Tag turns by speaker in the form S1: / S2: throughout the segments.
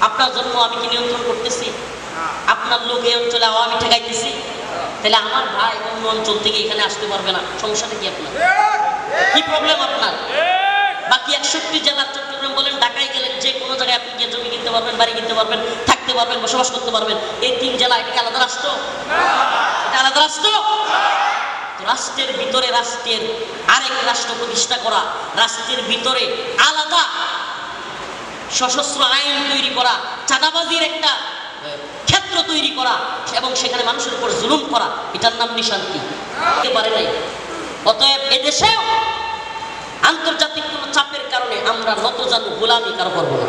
S1: আপনার জন্য আমি কি নিয়ন্ত্রণ করতেছি? আপনার লোক এই অঞ্চলে আওয়ামী ঠেকাইতেছি, তাহলে আমার ভাই অন্য অঞ্চল থেকে এখানে আসতে পারবে না, সমস্যাটা কি আপনার? কি প্রবলেম আপনার? বাকি 61 জেলা, চট্টগ্রাম বলেন, ঢাকায় গেলেন, যে কোনো জায়গায় আপনি গিয়ে জমি কিনতে পারবেন, বাড়ি কিনতে পারবেন, থাকতে পারবেন, বসবাস করতে পারবেন। এই 3 জেলা, এটা আলাদা রাষ্ট্র? এটা আলাদা রাষ্ট্র? রাষ্ট্রের ভিতরে রাষ্ট্রের আরেক রাষ্ট্র প্রতিষ্ঠা করা, রাষ্ট্রের ভিতরে আলাদা সশস্ত্র আইন তৈরি করা, চাঁদাবাজির একটা ক্ষেত্র তৈরি করা এবং সেখানে মানুষের উপর জুলুম করা, এটার নাম নিশান্তি পারে নাই। অতএব এদেশেও আন্তর্জাতিক কোন চাপের কারণে আমরা নতজানু গোলামি কারো করবো না।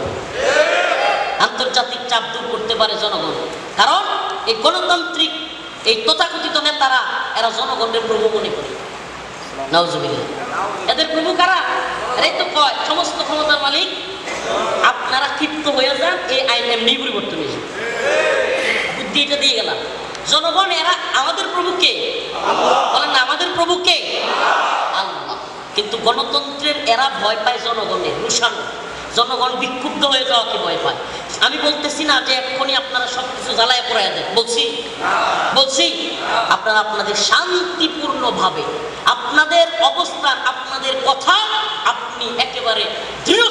S1: আন্তর্জাতিক চাপ দূর করতে পারে জনগণ, কারণ এই গণতান্ত্রিক এই তথাকথিত নেতারা এরা জনগণের প্রভু মনে করে। নাউজুবিল্লাহ। এদের প্রভু কারা? এরাই তো কয় সমস্ত ক্ষমতার মালিক। আপনারা ক্ষিপ্ত হয়ে যান, এই আইন এমনি পরিবর্তন হয়েছে। বুদ্ধি এটা দিয়ে গেলাম। জনগণ এরা আমাদের প্রভুকে বলেন না, আমাদের প্রভুকে আল্লাহ। কিন্তু গণতন্ত্রের এরা ভয় পায় জনগণের রুশানো, জনগণ বিক্ষুব্ধ হয়ে যাওয়াকে ভয় পায়। আমি বলতেছি না যে এক্ষুনি আপনারা সবকিছু জ্বালায় পড়ায় দেন, বলছি আপনারা আপনাদের শান্তিপূর্ণ ভাবে আপনাদের অবস্থান, আপনাদের কথা আপনি একেবারে দৃঢ়